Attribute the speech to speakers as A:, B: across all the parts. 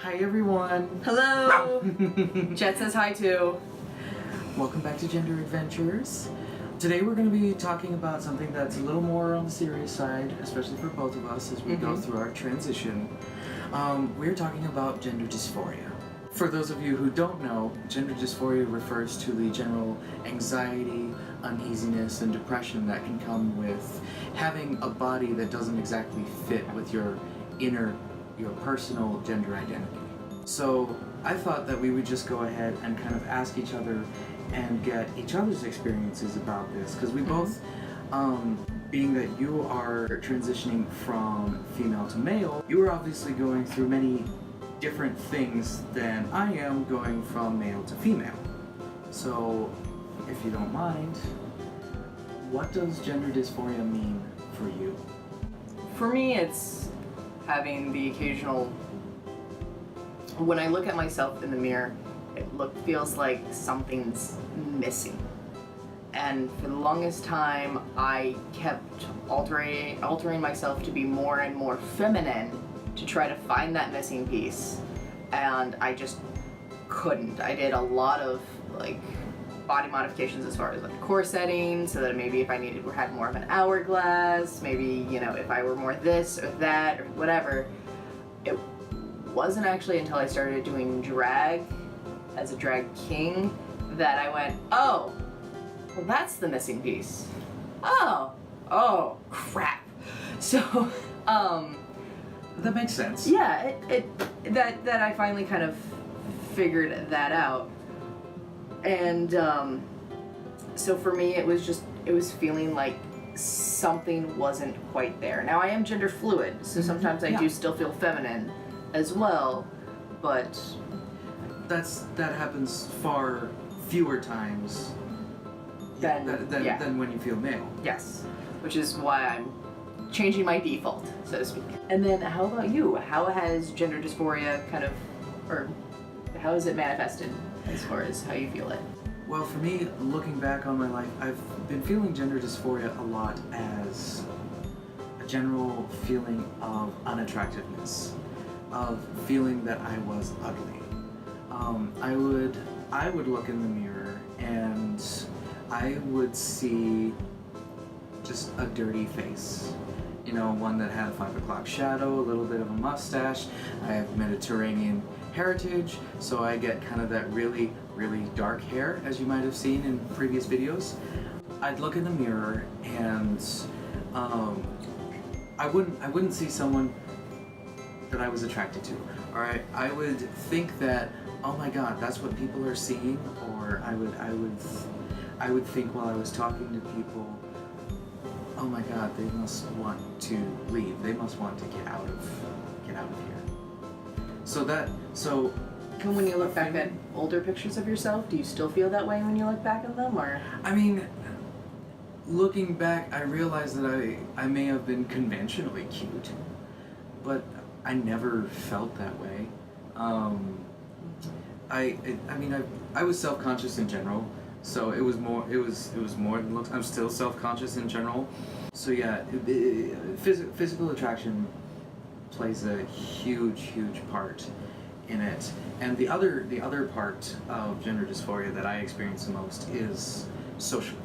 A: Hi everyone!
B: Hello! Jet says hi too.
A: Welcome back to Gender Adventures. Today we're going to be talking about something that's a little more on the serious side, especially for both of us as we go through our transition. We're talking about gender dysphoria. For those of you who don't know, gender dysphoria refers to the general anxiety, uneasiness, and depression that can come with having a body that doesn't exactly fit with your personal gender identity. So I thought that we would just go ahead and kind of ask each other and get each other's experiences about this, because we both, being that you are transitioning from female to male, you are obviously going through many different things than I am going from male to female. So, if you don't mind, what does gender dysphoria mean for you?
B: For me, it's having the occasional, when I look at myself in the mirror, it feels like something's missing. And for the longest time, I kept altering myself to be more and more feminine to try to find that missing piece. And I just couldn't. I did a lot of body modifications as far as corseting, so that maybe if I had more of an hourglass, maybe, if I were more this or that or whatever. It wasn't actually until I started doing drag as a drag king that I went, oh, well, that's the missing piece. Oh, crap. So,
A: that makes sense.
B: Yeah, that I finally kind of figured that out. And so for me, it was feeling like something wasn't quite there. Now I am gender fluid, so sometimes I do still feel feminine as well, but
A: that happens far fewer times than when you feel male.
B: Yes, which is why I'm changing my default, so to speak. And then how about you? How has gender dysphoria or how has it manifested as far as how you feel it?
A: Well, for me, looking back on my life, I've been feeling gender dysphoria a lot as a general feeling of unattractiveness, of feeling that I was ugly. I would look in the mirror and I would see just a dirty face. One that had a 5 o'clock shadow, a little bit of a mustache. I have Mediterranean heritage, so I get kind of that really, really dark hair, as you might have seen in previous videos. I'd look in the mirror and I wouldn't see someone that I was attracted to. Alright, I would think that, oh my god, that's what people are seeing, or I would think while I was talking to people, oh my god, they must want to leave. They must want to get out of here. So
B: when you look back at older pictures of yourself, do you still feel that way when you look back at them, or?
A: I mean, looking back, I realize that I may have been conventionally cute, but I never felt that way. I was self-conscious in general. So it was more than looks. I'm still self-conscious in general. So yeah, physical attraction plays a huge part in it. And the other part of gender dysphoria that I experience the most is socially.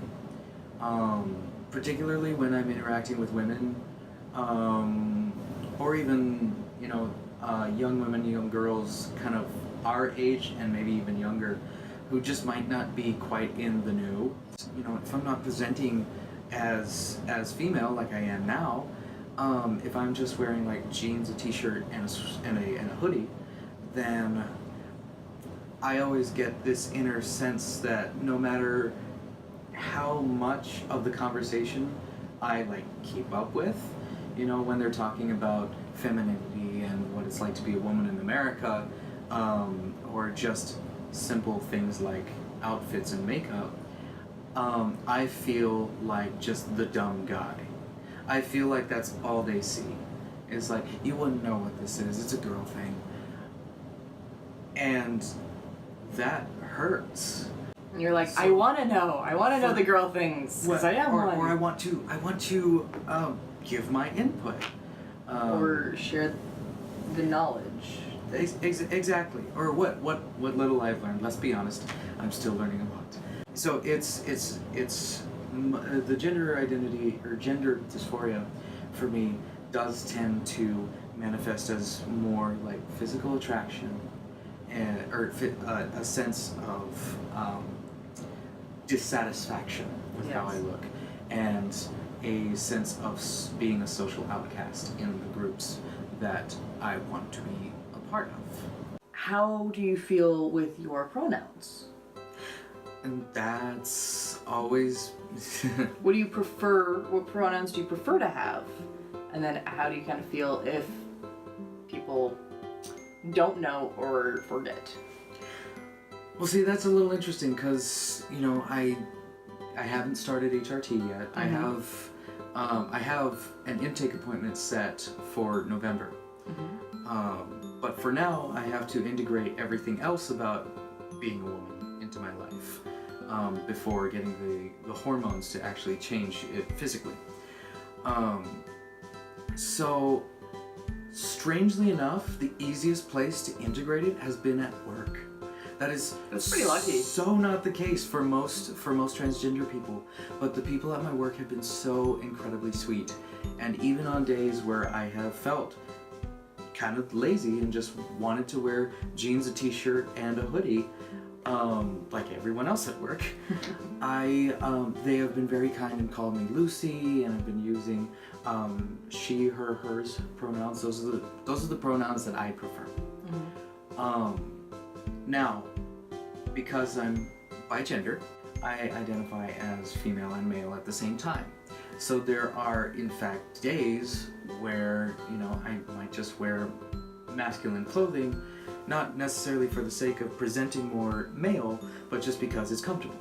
A: Particularly when I'm interacting with women, or even young women, young girls, kind of our age and maybe even younger, who just might not be quite in the know. If I'm not presenting as female like I am now, if I'm just wearing jeans, a t-shirt, and a hoodie, then I always get this inner sense that no matter how much of the conversation I keep up with, when they're talking about femininity and what it's like to be a woman in America, or just simple things like outfits and makeup, I feel like just the dumb guy. I feel like that's all they see. It's like, you wouldn't know what this is, it's a girl thing. And that hurts.
B: And you're like, so, I want to know the girl things, because I am one.
A: Or I want to give my input.
B: Or share the knowledge.
A: Exactly. Or what little I've learned. Let's be honest, I'm still learning a lot. So the gender identity or gender dysphoria for me does tend to manifest as more like physical attraction or a sense of dissatisfaction with how I look, and a sense of being a social outcast in the groups that I want to be a part of.
B: How do you feel with your pronouns?
A: And that's always...
B: What do you prefer, what pronouns do you prefer to have? And then how do you kind of feel if people don't know or forget?
A: Well, see, that's a little interesting because, you know, I haven't started HRT yet.
B: Mm-hmm.
A: I have an intake appointment set for November.
B: Mm-hmm.
A: But for now, I have to integrate everything else about being a woman into my life before getting the hormones to actually change it physically. So, strangely enough, the easiest place to integrate it has been at work. That's
B: pretty lucky.
A: So not the case for most transgender people, but the people at my work have been so incredibly sweet. And even on days where I have felt kind of lazy and just wanted to wear jeans, a t-shirt, and a hoodie, like everyone else at work, they have been very kind and called me Lucy, and I've been using she, her, hers pronouns. Those are the pronouns that I prefer.
B: Mm-hmm.
A: Now, because I'm bigender, I identify as female and male at the same time. So there are, in fact, days where, you know, I might just wear masculine clothing, not necessarily for the sake of presenting more male, but just because it's comfortable.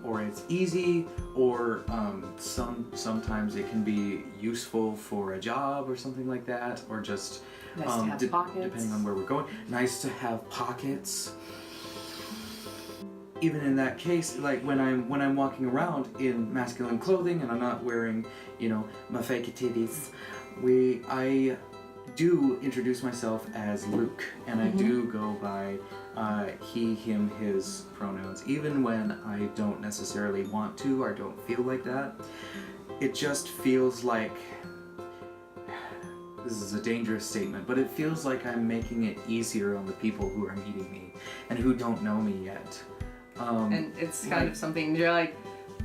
A: Or it's easy, or sometimes it can be useful for a job or something like that, or just
B: nice to have pockets.
A: Depending on where we're going. Nice to have pockets. Even in that case, like when I'm walking around in masculine clothing and I'm not wearing, you know, my fake titties, I do introduce myself as Luke, and I do go by he, him, his pronouns, even when I don't necessarily want to or don't feel like that. It just feels like, this is a dangerous statement, but it feels like I'm making it easier on the people who are meeting me and who don't know me yet.
B: And it's kind of something you're like,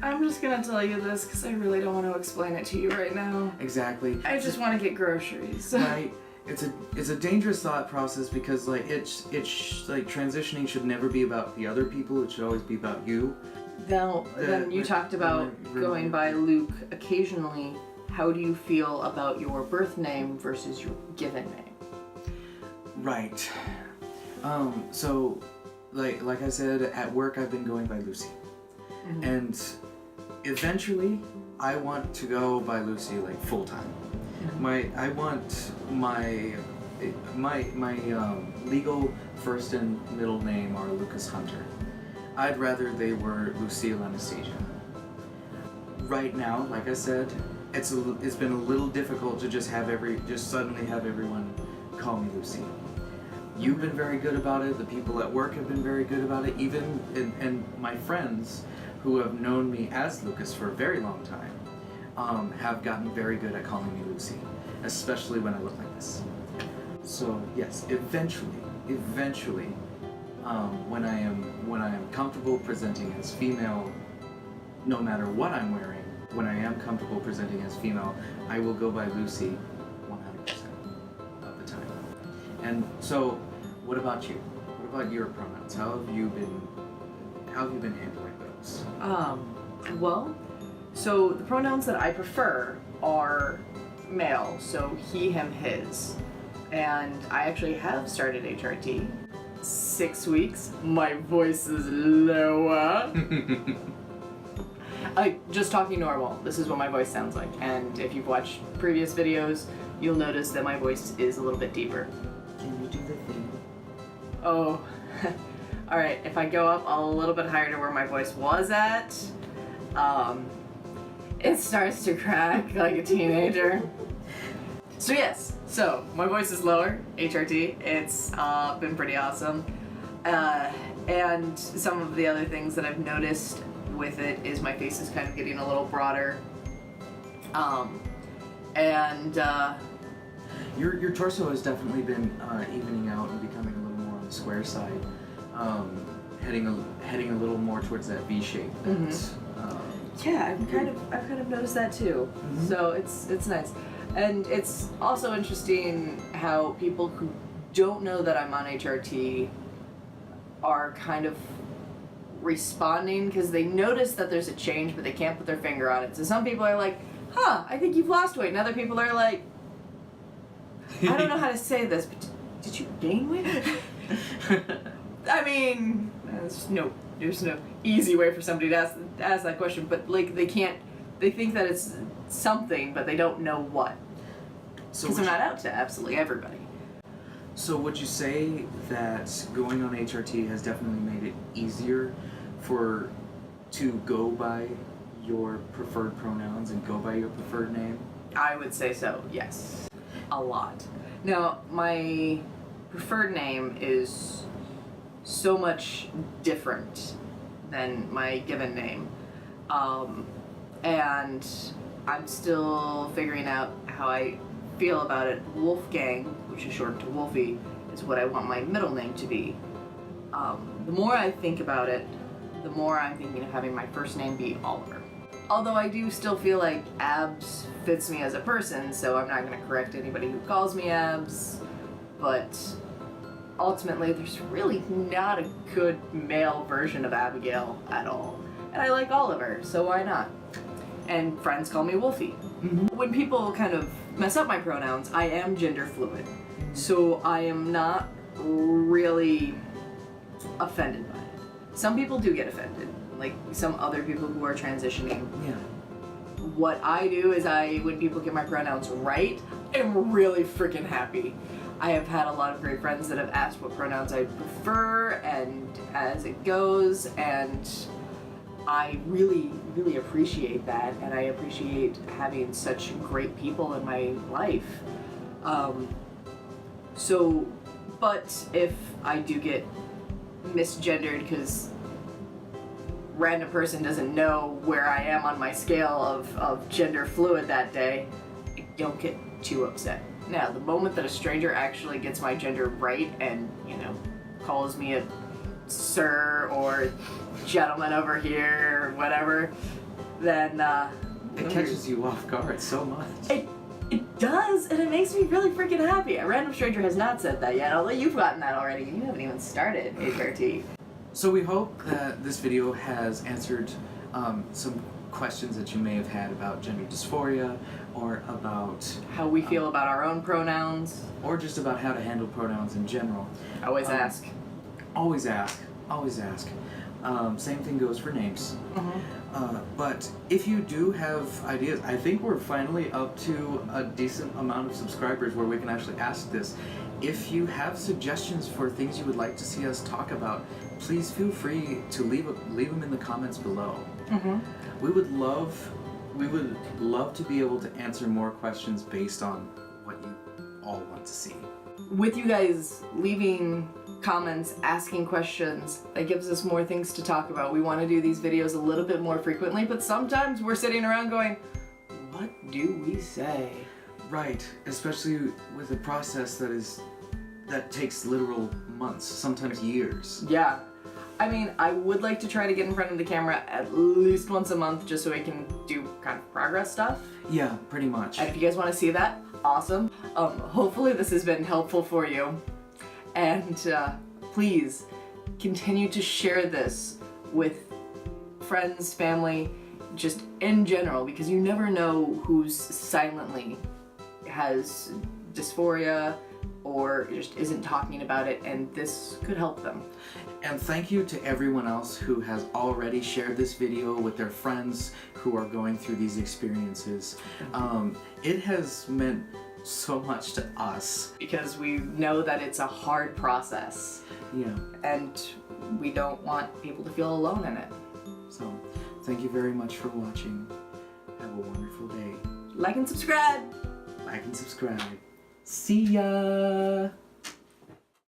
B: I'm just gonna tell you this because I really don't want to explain it to you right now.
A: Exactly.
B: I just want to get groceries.
A: Right. It's a dangerous thought process because like it's like transitioning should never be about the other people. It should always be about you.
B: Now, then you talked about going by Luke occasionally. How do you feel about your birth name versus your given name?
A: Right. So, like I said, at work I've been going by Lucy, and eventually I want to go by Lucy like full time. I want my legal first and middle name are Lucas Hunter. I'd rather they were Lucille Anastasia. Right now, like I said, it's been a little difficult to just suddenly have everyone call me Lucy. You've been very good about it. The people at work have been very good about it. Even and my friends who have known me as Lucas for a very long time have gotten very good at calling me Lucy, especially when I look like this. So yes, eventually, when I am comfortable presenting as female, no matter what I'm wearing, when I am comfortable presenting as female, I will go by Lucy 100% of the time. And so, what about you? What about your pronouns? How have you been handling those?
B: Well, so the pronouns that I prefer are male, so he, him, his. And I actually have started HRT. 6 weeks, my voice is lower. Just talking normal, this is what my voice sounds like. And if you've watched previous videos, you'll notice that my voice is a little bit deeper.
A: Can you do the thing?
B: Oh, alright, if I go up a little bit higher to where my voice was at, it starts to crack like a teenager. So yes, so my voice is lower, HRT. It's been pretty awesome. And some of the other things that I've noticed with it is my face is kind of getting a little broader.
A: Your torso has definitely been evening out and becoming a little more on the square side, heading a little more towards that V shape.
B: Yeah, I've kind of noticed that too.
A: Mm-hmm.
B: So it's nice, and it's also interesting how people who don't know that I'm on HRT are kind of responding because they notice that there's a change, but they can't put their finger on it. So some people are like, "Huh, I think you've lost weight," and other people are like, "I don't know how to say this, but did you gain weight?" I mean, there's no easy way for somebody to ask that question, but like they think that it's something, but they don't know what. Because they're not out to absolutely everybody.
A: So would you say that going on HRT has definitely made it easier to go by your preferred pronouns and go by your preferred name?
B: I would say so, yes. A lot. Now, my preferred name is so much different than my given name. And I'm still figuring out how I feel about it. Wolfgang, which is short to Wolfie, is what I want my middle name to be. The more I think about it, the more I'm thinking of having my first name be Oliver. Although I do still feel like Abs fits me as a person, so I'm not going to correct anybody who calls me Abs, but ultimately there's really not a good male version of Abigail at all. And I like Oliver, so why not? And friends call me Wolfie.
A: Mm-hmm.
B: When people kind of mess up my pronouns, I am gender fluid, so I am not really offended by it. Some people do get offended, like some other people who are transitioning.
A: Yeah.
B: What I do is when people get my pronouns right, I'm really freaking happy. I have had a lot of great friends that have asked what pronouns I prefer and as it goes, and I really, really appreciate that, and I appreciate having such great people in my life. But if I do get misgendered because random person doesn't know where I am on my scale of gender fluid that day, I don't get too upset. Now, the moment that a stranger actually gets my gender right and, calls me a sir or gentleman over here or whatever, then
A: it catches you off guard so much.
B: It does, and it makes me really freaking happy. A random stranger has not said that yet, although you've gotten that already, and you haven't even started HRT.
A: So we hope that this video has answered some questions that you may have had about gender dysphoria, or about
B: how we feel about our own pronouns,
A: or just about how to handle pronouns in general.
B: Always ask.
A: Always ask. Always ask. Same thing goes for names. But if you do have ideas, I think we're finally up to a decent amount of subscribers where we can actually ask this. If you have suggestions for things you would like to see us talk about, please feel free to leave them in the comments below. We would love to be able to answer more questions based on what you all want to see.
B: With you guys leaving comments, asking questions, that gives us more things to talk about. We want to do these videos a little bit more frequently, but sometimes we're sitting around going, what do we say?
A: Right, especially with a process that takes literal months, sometimes years.
B: Yeah. I mean, I would like to try to get in front of the camera at least once a month just so we can do kind of progress stuff.
A: Yeah, pretty much.
B: And if you guys want to see that, awesome. Hopefully this has been helpful for you. And please continue to share this with friends, family, just in general, because you never know who's silently has dysphoria or just isn't talking about it, and this could help them.
A: And thank you to everyone else who has already shared this video with their friends who are going through these experiences. It has meant so much to us.
B: Because we know that it's a hard process.
A: Yeah.
B: And we don't want people to feel alone in it.
A: So, thank you very much for watching. Have a wonderful day.
B: Like and subscribe!
A: Bye. like and subscribe. See ya!